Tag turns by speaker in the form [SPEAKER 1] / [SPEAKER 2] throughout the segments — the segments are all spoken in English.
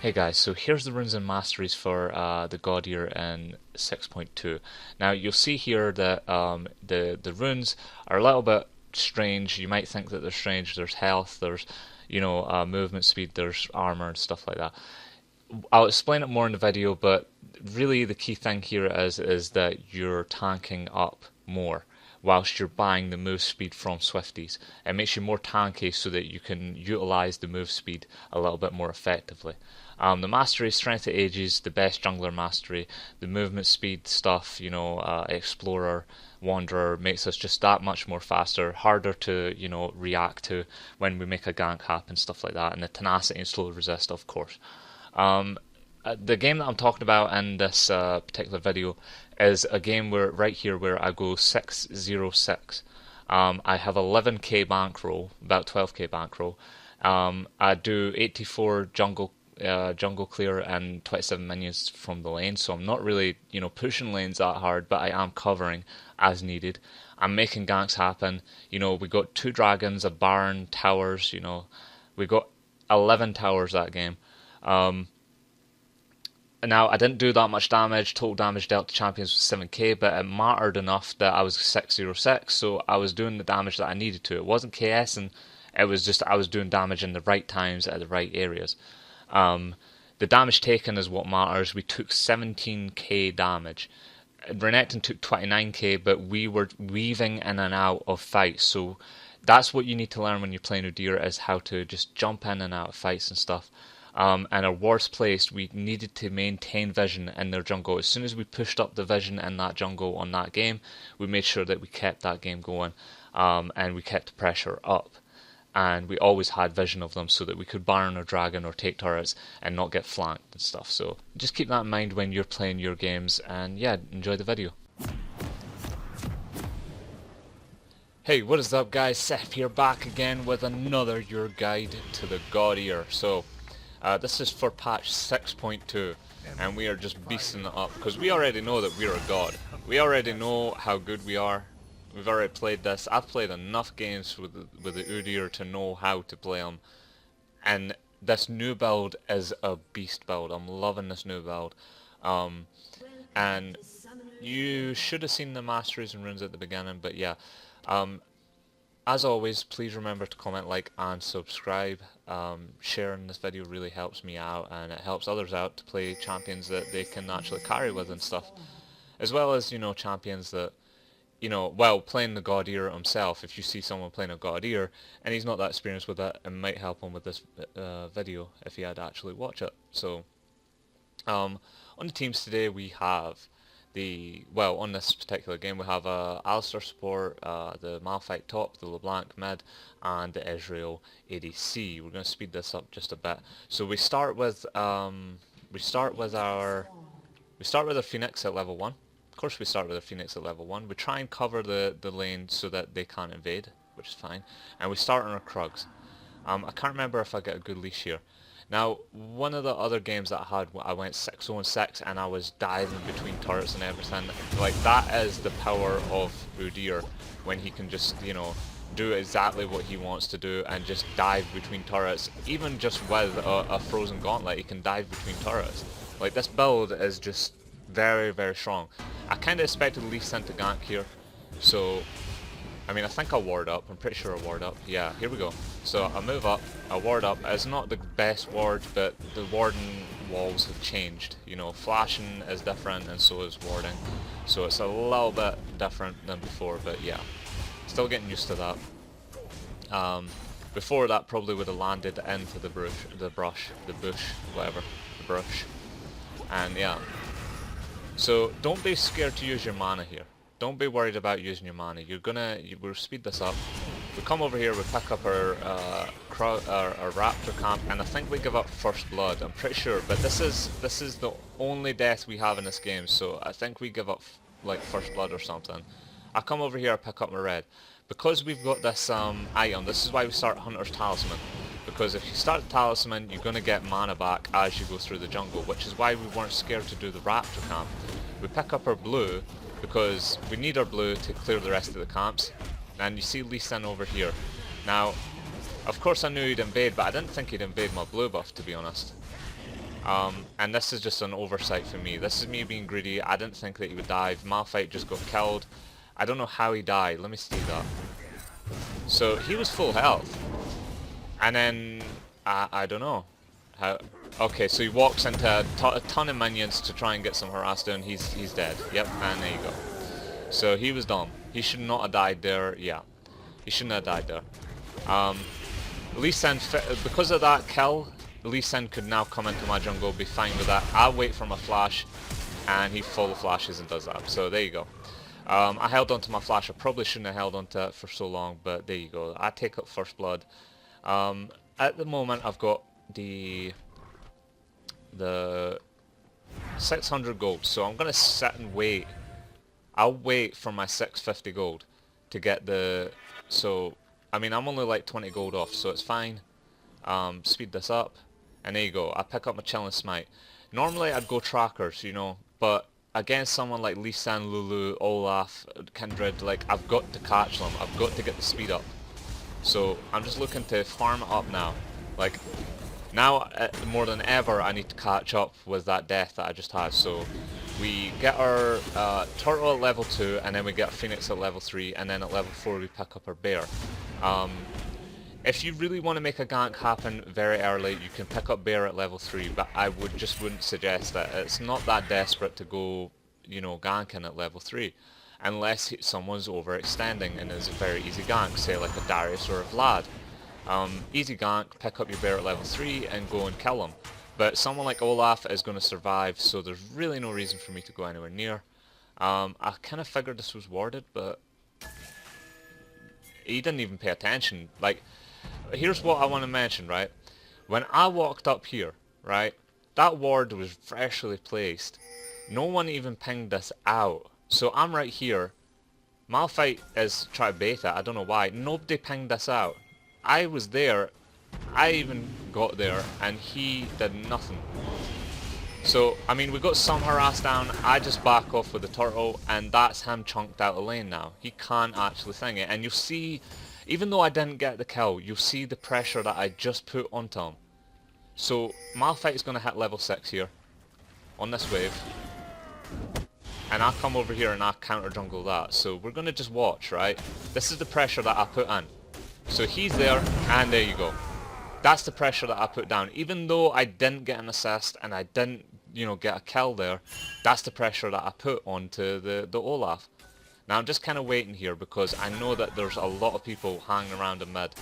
[SPEAKER 1] Hey guys, so here's the runes and masteries for the Godyr in 6.2. Now you'll see here that the runes are a little bit strange. You might think that they're strange. There's health, there's movement speed, there's armor and stuff like that. I'll explain it more in the video, but really the key thing here is that you're tanking up more whilst you're buying the move speed from Swifties. It makes you more tanky so that you can utilize the move speed a little bit more effectively. The mastery, strength of ages, the best jungler mastery, the movement speed stuff, explorer, wanderer makes us just that much more faster, harder to react to when we make a gank happen, stuff like that, and the tenacity and slow resist, of course. Um, the game that I'm talking about in this particular video is a game where right here where I go 606. I have 11k bankroll, about 12k bankroll. I do 84 jungle clear and 27 minions from the lane, so I'm not really pushing lanes that hard, but I am covering as needed. I'm making ganks happen. We got 2 dragons, a baron, towers. We got 11 towers that game. Now, I didn't do that much damage. Total damage dealt to champions was 7k, but it mattered enough that I was 606, so I was doing the damage that I needed to. It wasn't KS, and it was just I was doing damage in the right times at the right areas. The damage taken is what matters. We took 17k damage. Renekton took 29k, but we were weaving in and out of fights, so that's what you need to learn when you're playing Udyr, is how to just jump in and out of fights and stuff. And our wards placed, we needed to maintain vision in their jungle. As soon as we pushed up the vision in that jungle on that game, we made sure that we kept that game going, and we kept the pressure up. And we always had vision of them so that we could baron or dragon or take turrets and not get flanked and stuff. So just keep that in mind when you're playing your games, and yeah, enjoy the video. Hey, what is up guys? Seth here, back again with another your guide to the Godyr. So this is for patch 6.2, and we are just beasting it up because we already know that we're a god. We already know how good we are. We've already played this. I've played enough games with the Udyr to know how to play them, and this new build is a beast build. I'm loving this new build, and you should have seen the masteries and runes at the beginning, but yeah. As always, please remember to comment, like, and subscribe. Sharing this video really helps me out, and it helps others out to play champions that they can actually carry with and stuff. As well as, champions that, well, playing the Godyr himself. If you see someone playing a Godyr and he's not that experienced with it, it might help him with this video if he had to actually watch it. So, on the teams today we have on this particular game we have Alistar support, the Malphite top, the LeBlanc mid, and the Israel ADC. We're going to speed this up just a bit. So we start with our Phoenix at level 1. Of course we start with a Phoenix at level 1. We try and cover the lane so that they can't invade, which is fine. And we start on our Krugs. I can't remember if I get a good leash here. Now, one of the other games that I had, I went 6-0-6 and I was diving between turrets and everything. Like, that is the power of Udyr, when he can just, do exactly what he wants to do and just dive between turrets. Even just with a frozen gauntlet, he can dive between turrets. Like, this build is just very, very strong. I kind of expected Lee Sin to gank here, so I mean, I think I'll ward up. I'm pretty sure I'll ward up. Yeah, here we go. So I move up, I ward up. It's not the best ward, but the warding walls have changed. Flashing is different and so is warding. So it's a little bit different than before, but yeah. Still getting used to that. Before that probably would have landed into the bush, whatever. The brush. And yeah. So don't be scared to use your mana here. Don't be worried about using your mana. We'll speed this up. We come over here, we pick up our raptor camp, and I think we give up first blood. I'm pretty sure, but this is the only death we have in this game, so I think we give up like first blood or something. I come over here, I pick up my red. Because we've got this item, this is why we start Hunter's Talisman. Because if you start the Talisman, you're going to get mana back as you go through the jungle, which is why we weren't scared to do the raptor camp. We pick up our blue, because we need our blue to clear the rest of the camps. And you see Lee Sin over here. Now, of course I knew he'd invade, but I didn't think he'd invade my blue buff, to be honest. And this is just an oversight for me. This is me being greedy. I didn't think that he would die. Malphite just got killed. I don't know how he died. Let me see that. So he was full health. And then, I don't know. How? Okay, so he walks into a ton of minions to try and get some harass down. He's dead. Yep, and there you go. So he was dumb. He should not have died there. Yeah, he shouldn't have died there. Lee Sin, because of that kill, Lee Sin could now come into my jungle, be fine with that. I'll wait for my flash, and he full flashes and does that. So there you go. I held onto my flash. I probably shouldn't have held onto it for so long, but there you go. I take up first blood. At the moment, I've got the 600 gold, so I'm gonna sit and wait. I'll wait for my 650 gold to get the. So I mean, I'm only like 20 gold off, so it's fine. Speed this up, and there you go. I pick up my Chilling Smite. Normally I'd go trackers, you know, but against someone like Lee Sin, Lulu, Olaf, Kindred, like I've got to catch them. I've got to get the speed up. So I'm just looking to farm it up now. Like now, more than ever, I need to catch up with that death that I just had. So we get our turtle at level 2, and then we get our phoenix at level 3, and then at level 4 we pick up our bear. If you really want to make a gank happen very early, you can pick up bear at level 3, but I wouldn't suggest that. It's not that desperate to go, you know, ganking at level 3. Unless someone's overextending and is a very easy gank, say like a Darius or a Vlad. Easy gank, pick up your bear at level 3 and go and kill him. But someone like Olaf is going to survive, so there's really no reason for me to go anywhere near. I kind of figured this was warded, but he didn't even pay attention. Like, here's what I want to mention, right? When I walked up here, right, that ward was freshly placed. No one even pinged this out. So I'm right here. Malphite is trying to bait it. I don't know why. Nobody pinged this out. I was there. I even got there, and he did nothing. So, I mean, we got some harass down. I just back off with the turtle, and that's him chunked out of lane now. He can't actually thing it. And you'll see, even though I didn't get the kill, you'll see the pressure that I just put onto him. So, Malphite is going to hit level 6 here, on this wave. And I come over here and I counter jungle that. So we're going to just watch, right? This is the pressure that I put in. So he's there, and there you go. That's the pressure that I put down. Even though I didn't get an assist and I didn't, you know, get a kill there, that's the pressure that I put onto the Olaf. Now I'm just kind of waiting here because I know that there's a lot of people hanging around in mid.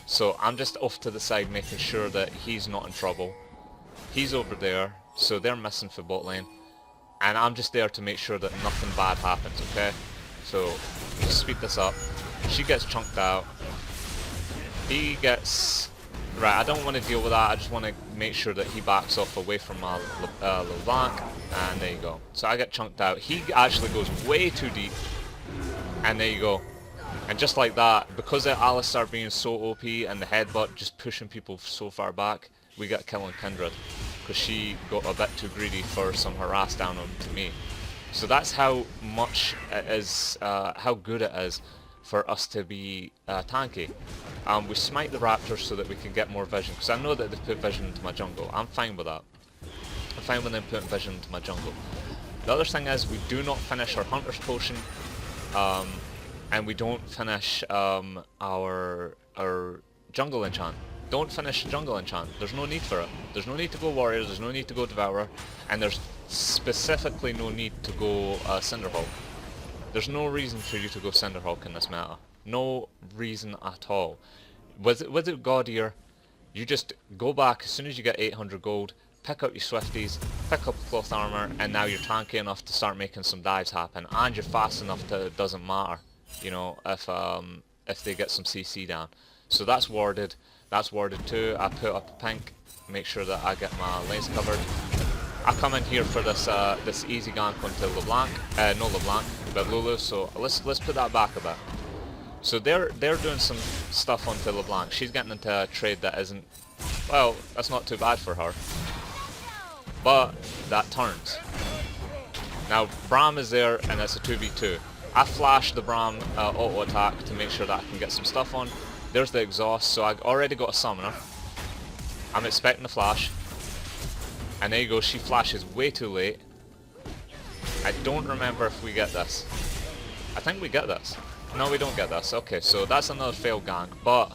[SPEAKER 1] So I'm just off to the side making sure that he's not in trouble. He's over there, so they're missing for bot lane. And I'm just there to make sure that nothing bad happens, okay? So, just speed this up. She gets chunked out. He gets... Right, I don't want to deal with that. I just want to make sure that he backs off away from my LeBlanc. And there you go. So I get chunked out. He actually goes way too deep. And there you go. And just like that, because of Alistar being so OP and the headbutt just pushing people so far back, we get killing Kindred. Because she got a bit too greedy for some harass down onto me. So that's how much it is, how good it is for us to be tanky. We smite the raptors so that we can get more vision, because I know that they put vision into my jungle. I'm fine with that. I'm fine with them putting vision into my jungle. The other thing is we do not finish our Hunter's Potion, and we don't finish our jungle enchant. Don't finish jungle enchant. There's no need for it. There's no need to go warriors, there's no need to go devourer, and there's specifically no need to go Cinderhawk. There's no reason for you to go Cinderhawk in this meta. No reason at all. With it Godyr, you just go back as soon as you get 800 gold, pick up your Swifties, pick up cloth armor, and now you're tanky enough to start making some dives happen, and you're fast enough that it doesn't matter, you know, if they get some CC down. So that's warded. That's warded too. I put up a pink, make sure that I get my lanes covered. I come in here for this this easy gank onto LeBlanc, no LeBlanc, but Lulu. So let's put that back a bit. So they're doing some stuff onto LeBlanc. She's getting into a trade that isn't, well, that's not too bad for her. But that turns. Now Braum is there, and it's a 2v2. I flash the Braum auto attack to make sure that I can get some stuff on. There's the exhaust, so I already got a summoner. I'm expecting a flash. And there you go, she flashes way too late. I don't remember if we get this. I think we get this. No, we don't get this. Okay, so that's another failed gank, but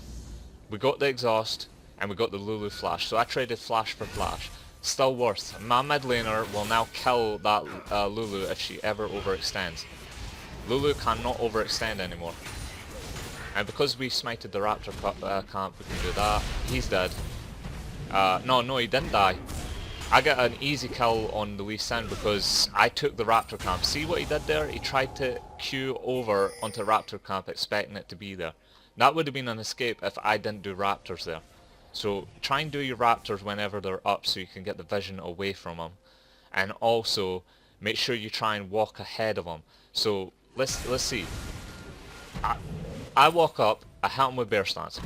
[SPEAKER 1] we got the exhaust and we got the Lulu flash. So I traded flash for flash. Still worth. My mid laner will now kill that Lulu if she ever overextends. Lulu cannot overextend anymore. And because we smited the Raptor camp, we can do that. He's dead. No, he didn't die. I got an easy kill on the Lee Sin because I took the Raptor camp. See what he did there? He tried to queue over onto Raptor camp expecting it to be there. That would have been an escape if I didn't do Raptors there. So try and do your Raptors whenever they're up so you can get the vision away from them. And also make sure you try and walk ahead of them. So let's see. I walk up, I hit him with bear stance.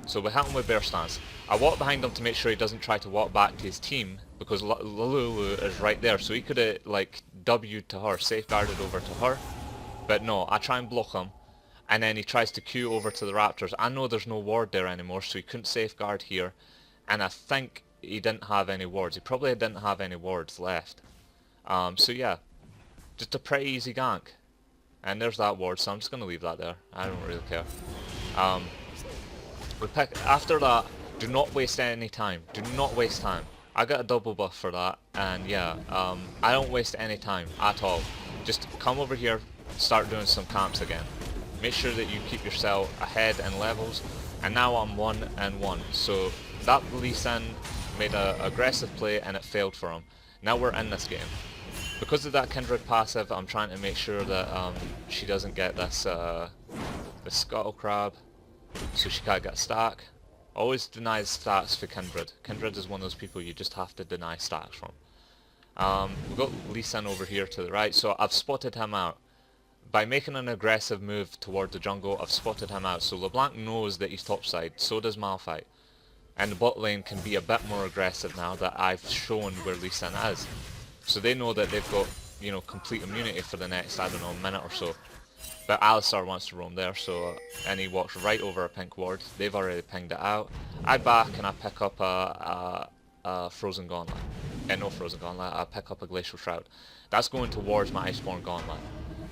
[SPEAKER 1] So we hit him with bear stance. I walk behind him to make sure he doesn't try to walk back to his team because Lulu is right there. So he could have like W'd to her, safeguarded over to her. But no, I try and block him. And then he tries to queue over to the Raptors. I know there's no ward there anymore, so he couldn't safeguard here. And I think he didn't have any wards. He probably didn't have any wards left. So yeah, just a pretty easy gank. And there's that ward, so I'm just going to leave that there. I don't really care. After that, do not waste any time. Do not waste time. I got a double buff for that, and yeah, I don't waste any time at all. Just come over here, start doing some camps again. Make sure that you keep yourself ahead in levels, and now I'm 1-1. So that Lee Sin made an aggressive play and it failed for him. Now we're in this game. Because of that Kindred passive, I'm trying to make sure that she doesn't get this the Scuttle Crab, so she can't get a stack. Always denies stacks for Kindred. Kindred is one of those people you just have to deny stacks from. We've got Lee Sin over here to the right, so I've spotted him out. By making an aggressive move toward the jungle, I've spotted him out. So LeBlanc knows that he's topside, so does Malphite. And the bot lane can be a bit more aggressive now that I've shown where Lee Sin is. So they know that they've got, you know, complete immunity for the next, I don't know, minute or so. But Alistar wants to roam there, so and he walks right over a pink ward. They've already pinged it out. I back and I pick up a Frozen Gauntlet. No Frozen Gauntlet, I pick up a Glacial Shroud. That's going towards my Iceborne Gauntlet.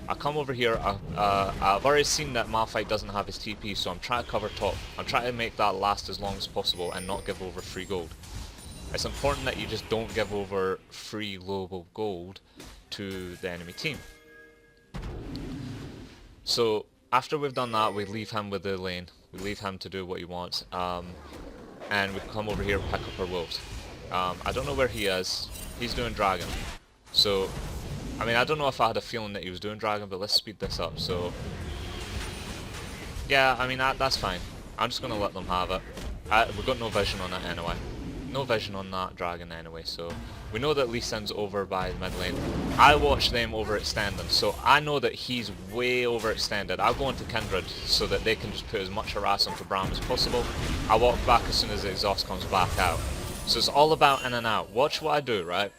[SPEAKER 1] I come over here, I've already seen that Malphite doesn't have his TP, so I'm trying to cover top. I'm trying to make that last as long as possible and not give over free gold. It's important that you just don't give over free global gold to the enemy team. So after we've done that, we leave him with the lane. We leave him to do what he wants. And we come over here and pick up our wolves. I don't know where he is. He's doing dragon. So, I mean, I don't know if I had a feeling that he was doing dragon, but let's speed this up. So, yeah, I mean, that's fine. I'm just going to let them have it. We've got no vision on it anyway. No vision on that dragon anyway, so we know that Lee Sin's over by the mid lane. I watch them overextending, so I know that he's way overextended. I'll go into Kindred so that they can just put as much harass onto Braum as possible. I'll walk back as soon as the exhaust comes back out. So it's all about in and out. Watch what I do, right?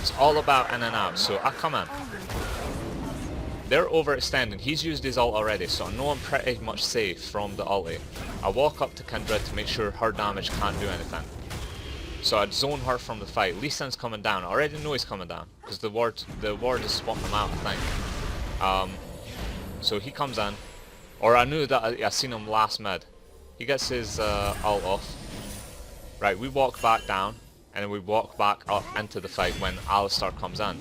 [SPEAKER 1] It's all about in and out. So I come in. They're overextending. He's used his ult already, so I know I'm pretty much safe from the ulti. I walk up to Kindred to make sure her damage can't do anything. So I'd zone her from the fight. Lee Sin's coming down. I already know he's coming down because the ward is spotting him out, I think. So he comes in, or I knew that I seen him last mid. He gets his ult off. Right, we walk back down, and then we walk back up into the fight when Alistar comes in.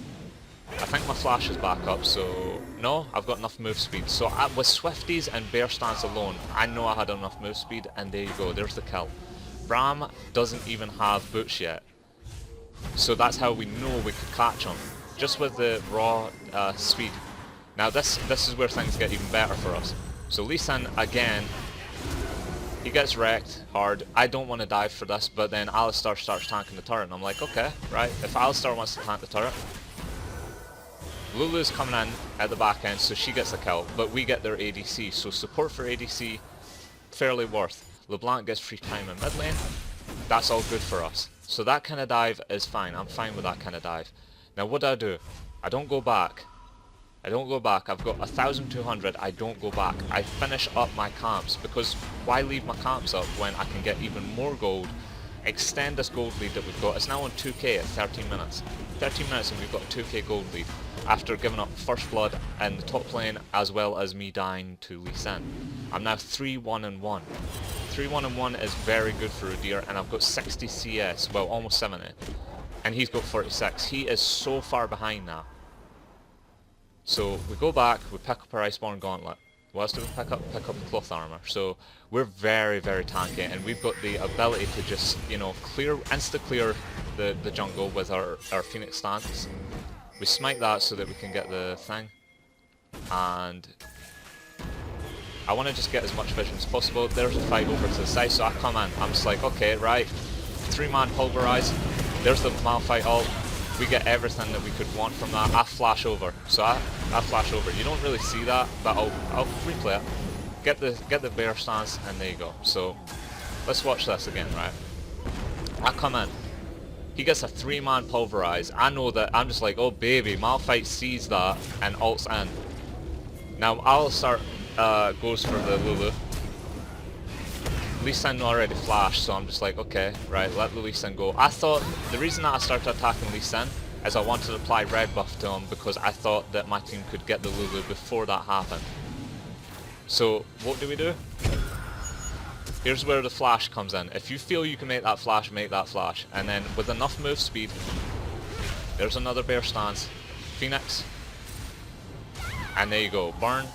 [SPEAKER 1] I think my flash is back up, so no, I've got enough move speed. So with Swifties and Bear Stance alone, I know I had enough move speed, and there you go. There's the kill. Braum doesn't even have boots yet, so that's how we know we could catch him, just with the raw speed. Now this is where things get even better for us. So Lee Sin again, he gets wrecked hard. I don't want to dive for this, but then Alistar starts tanking the turret, and I'm like, okay, right, if Alistar wants to tank the turret. Lulu's coming in at the back end, so she gets a kill, but we get their ADC, so support for ADC, fairly worth. LeBlanc gets free time in mid lane, that's all good for us. So that kind of dive is fine, I'm fine with that kind of dive. Now what do? I don't go back. I've got 1,200, I don't go back. I finish up my camps, because why leave my camps up when I can get even more gold extend this gold lead that we've got. It's now on 2k at 13 minutes. 13 minutes and we've got a 2k gold lead after giving up first blood in the top lane as well as me dying to Lee Sin. I'm now 3-1-1. 3-1-1 is very good for Udyr, and I've got 60 CS, well almost 70, and he's got 46. He is so far behind now. So we go back, we pick up our Iceborne Gauntlet. What else do we pick up? Pick up the cloth armor. So we're very, very tanky, and we've got the ability to just, you know, insta-clear the jungle with our Phoenix stance. We smite that so that we can get the thing, and I want to just get as much vision as possible. There's a fight over to the side, so I come in. I'm just like, okay, right, 3-man pulverize. There's the Malphite ult. We get everything that we could want from that. I flash over, so I flash over. You don't really see that, but I'll replay it. Get the bear stance, and there you go. So let's watch this again, right? I come in. He gets a 3-man pulverize. I know that. I'm just like, oh baby, Malphite sees that and ults in. Now Alistar goes for the Lulu. Lee Sin already flashed, so I'm just like, okay, right, let the Lee Sin go. I thought, the reason that I started attacking Lee Sin is I wanted to apply red buff to him because I thought that my team could get the Lulu before that happened. So, what do? Here's where the flash comes in. If you feel you can make that flash, make that flash. And then with enough move speed, there's another bear stance, Phoenix, and there you go, burn.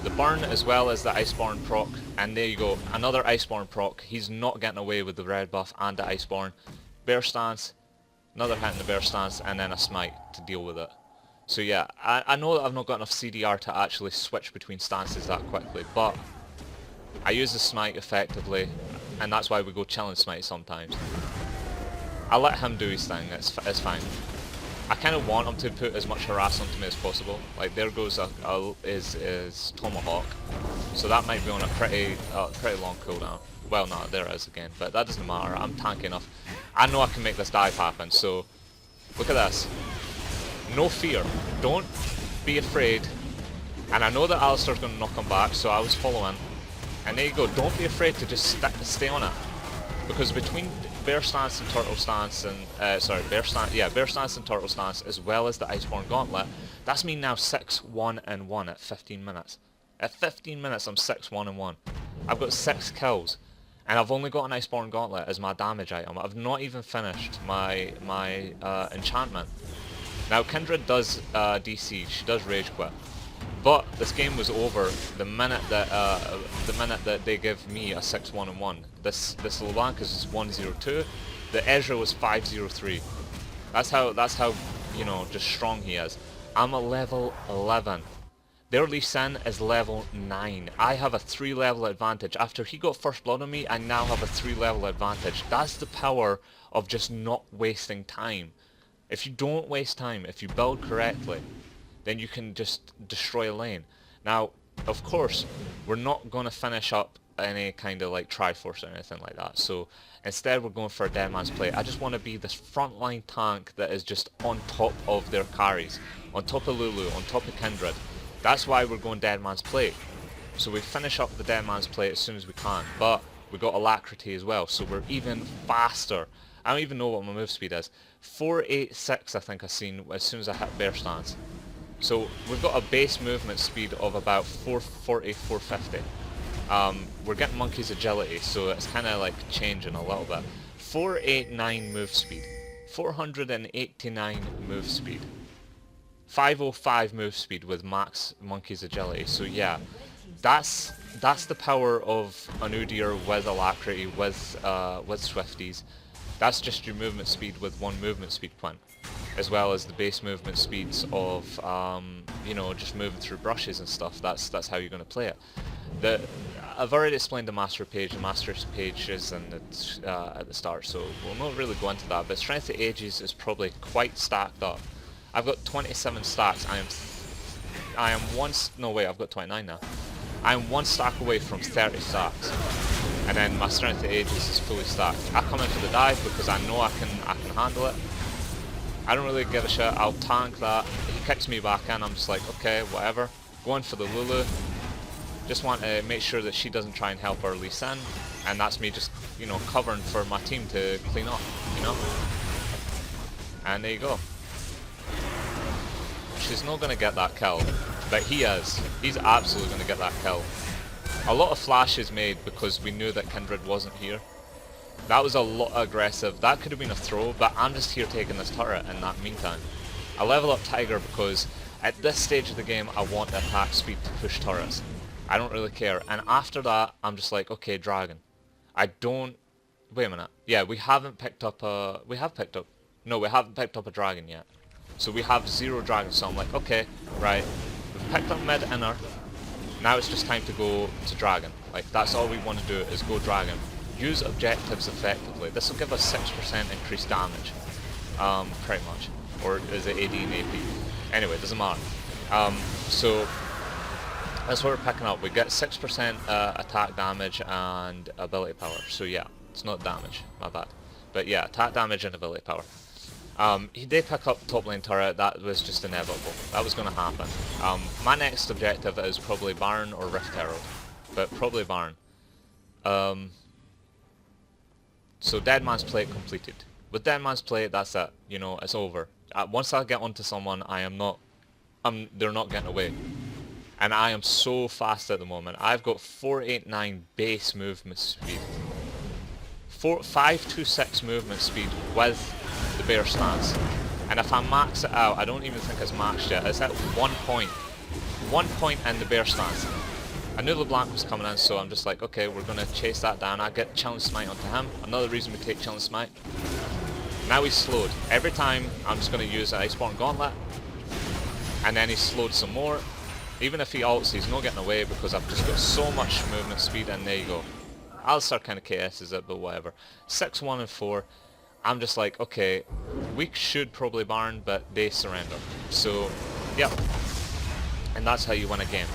[SPEAKER 1] The burn as well as the Iceborne proc, and there you go, another Iceborne proc. He's not getting away with the red buff and the Iceborne. Bear stance, another hit in the bear stance, and then a smite to deal with it. So yeah, I know that I've not got enough CDR to actually switch between stances that quickly, but I use the smite effectively, and that's why we go challenge smite sometimes. I let him do his thing, it's fine. I kind of want him to put as much harass onto me as possible. Like, there goes his Tomahawk. So that might be on a pretty long cooldown. Well, no, there is again, but that doesn't matter. I'm tanky enough. I know I can make this dive happen, so look at this. No fear. Don't be afraid. And I know that Alistar's going to knock him back, so I was following. And there you go. Don't be afraid to just stay on it. Because between bear stance and turtle stance and bear stance and turtle stance, as well as the Iceborne Gauntlet, that's me now 6-1-1 at 15 minutes. At 15 minutes I'm 6-1-1. I've got 6 kills, and I've only got an Iceborne Gauntlet as my damage item. I've not even finished my enchantment. Now Kindred does DC, she does rage quit. But this game was over the minute that they give me a 6-1-1. This LeBlanc is 1-0-2. The Ezra was 5-0-3. That's how you know, just strong he is. I'm a level 11. Their Lee Sin is level 9. I have a 3-level advantage. After he got first blood on me, I now have a 3-level advantage. That's the power of just not wasting time. If you don't waste time, if you build correctly, then you can just destroy a lane. Now, of course, we're not going to finish up any kind of like Triforce or anything like that. So instead we're going for a dead man's play. I just want to be this frontline tank that is just on top of their carries. On top of Lulu, on top of Kindred. That's why we're going dead man's play. So we finish up the dead man's play as soon as we can. But we got Alacrity as well, so we're even faster. I don't even know what my move speed is. 486 I think I've seen as soon as I hit bear stance. So we've got a base movement speed of about 440, 450. We're getting Monkey's agility, so it's kind of like changing a little bit. 489 move speed, 489 move speed, 505 move speed with max Monkey's agility. So yeah, that's the power of an Udyr with Alacrity, with Swifties. That's just your movement speed with one movement speed Quinn, as well as the base movement speeds of you know, just moving through brushes and stuff. That's how you're going to play it. I've already explained the master page. The master's page is at the start, so we'll not really go into that. But Strength of Ages is probably quite stacked up. I've got 27 stacks. I am no wait, I've got 29 now. I am 1 stack away from 30 stacks. And then my Strength of Ages is fully stacked. I come in for the dive because I know I can handle it. I don't really give a shit. I'll tank that. He kicks me back in. I'm just like, okay, whatever. Going for the Lulu. Just want to make sure that she doesn't try and help our Lee Sin, and that's me just, you know, covering for my team to clean up, you know? And there you go. She's not going to get that kill, but he is. He's absolutely going to get that kill. A lot of flashes made because we knew that Kindred wasn't here. That was a lot aggressive. That could have been a throw, but I'm just here taking this turret in that meantime. I level up Tiger because at this stage of the game I want the attack speed to push turrets. I don't really care. And after that I'm just like, okay, dragon. I don't... Wait a minute. Yeah, we haven't picked up a... We have picked up... No, we haven't picked up a dragon yet. So we have 0 dragons, so I'm like, okay, right. We've picked up mid inner. Now it's just time to go to dragon. Like, that's all we want to do is go dragon. Use objectives effectively. This will give us 6% increased damage. Pretty much. Or is it AD and AP? Anyway, it doesn't matter. So that's what we're picking up. We get 6% attack damage and ability power. So yeah, it's not damage, my bad. But yeah, attack damage and ability power. He did pick up top lane turret. That was just inevitable. That was going to happen. My next objective is probably Baron or Rift Herald, but probably Baron. So Dead Man's Plate completed. With Dead Man's Plate, that's it. You know, it's over. Once I get onto someone, they're not getting away. And I am so fast at the moment. I've got 489 base movement speed. 526 movement speed with the bear stance. And if I max it out, I don't even think it's maxed yet. It's at 1 point. 1 point in the bear stance. I knew LeBlanc was coming in, so I'm just like, okay, we're going to chase that down. I get Challenge Smite onto him. Another reason we take Challenge Smite. Now he's slowed. Every time I'm just going to use Iceborne Gauntlet. And then he's slowed some more. Even if he ults, he's not getting away because I've just got so much movement speed, and there you go. Alistar kind of KS's it, but whatever. 6, 1, and 4. I'm just like, okay, we should probably Baron, but they surrender. So, yep. And that's how you win a game.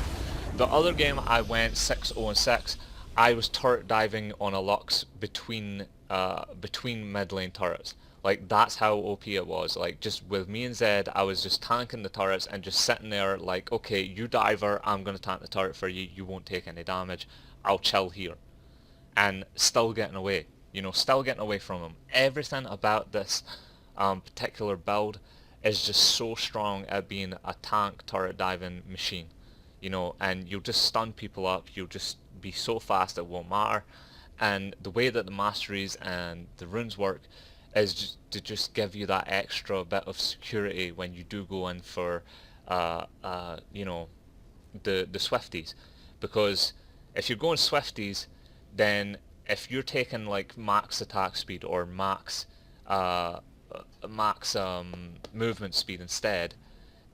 [SPEAKER 1] The other game I went 6-0 and 6. I was turret diving on a Lux between mid lane turrets. Like, that's how OP it was. Like, just with me and Zed, I was just tanking the turrets and just sitting there like, okay, you diver, I'm going to tank the turret for you, you won't take any damage, I'll chill here. And still getting away. You know, still getting away from him. Everything about this particular build is just so strong at being a tank turret diving machine. You know, and you'll just stun people up, you'll just be so fast it won't matter. And the way that the masteries and the runes work is just to just give you that extra bit of security when you do go in for you know, the Swifties. Because if you're going Swifties, then if you're taking like max attack speed or max movement speed instead,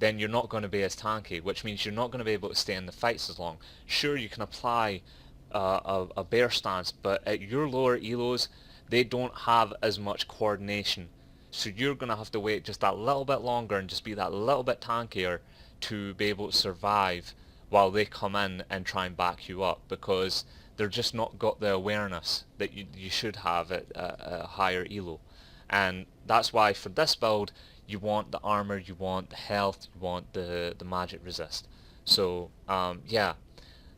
[SPEAKER 1] then you're not going to be as tanky, which means you're not going to be able to stay in the fights as long. Sure, you can apply a bear stance, but at your lower elos, they don't have as much coordination. So you're going to have to wait just that little bit longer and just be that little bit tankier to be able to survive while they come in and try and back you up, because they're just not got the awareness that you should have at a higher elo. And that's why for this build, you want the armor, you want the health, you want the magic resist. So yeah,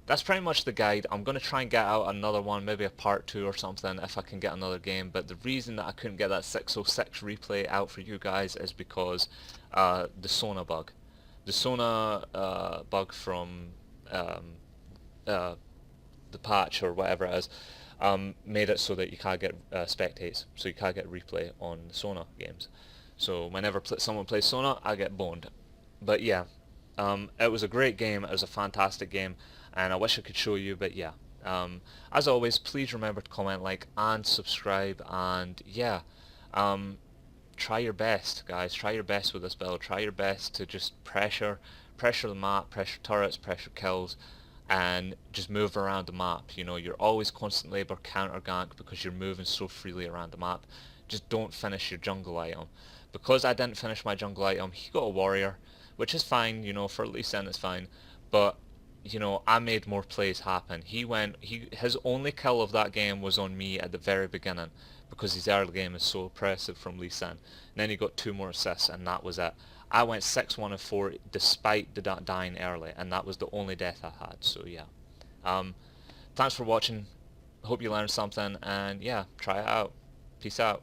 [SPEAKER 1] that's pretty much the guide. I'm going to try and get out another one, maybe a part 2 or something if I can get another game, but the reason that I couldn't get that 606 replay out for you guys is because the Sona bug. The Sona bug from the patch or whatever it is made it so that you can't get spectates, so you can't get replay on the Sona games. So whenever someone plays Sona, I get boned. But yeah, it was a great game, it was a fantastic game, and I wish I could show you, but yeah. As always, please remember to comment, like, and subscribe, and yeah, try your best, guys. Try your best with this build. Try your best to just pressure the map, pressure turrets, pressure kills, and just move around the map. You know, you're always constant labor, counter gank, because you're moving so freely around the map. Just don't finish your jungle item. Because I didn't finish my jungle item, he got a warrior, which is fine, you know, for Lee Sin it's fine, but you know, I made more plays happen. His only kill of that game was on me at the very beginning, because his early game is so oppressive from Lee Sin. And then he got 2 more assists, and that was it. I went 6, 1, and 4 despite the dying early, and that was the only death I had. So yeah. Thanks for watching. Hope you learned something, and yeah, try it out. Peace out.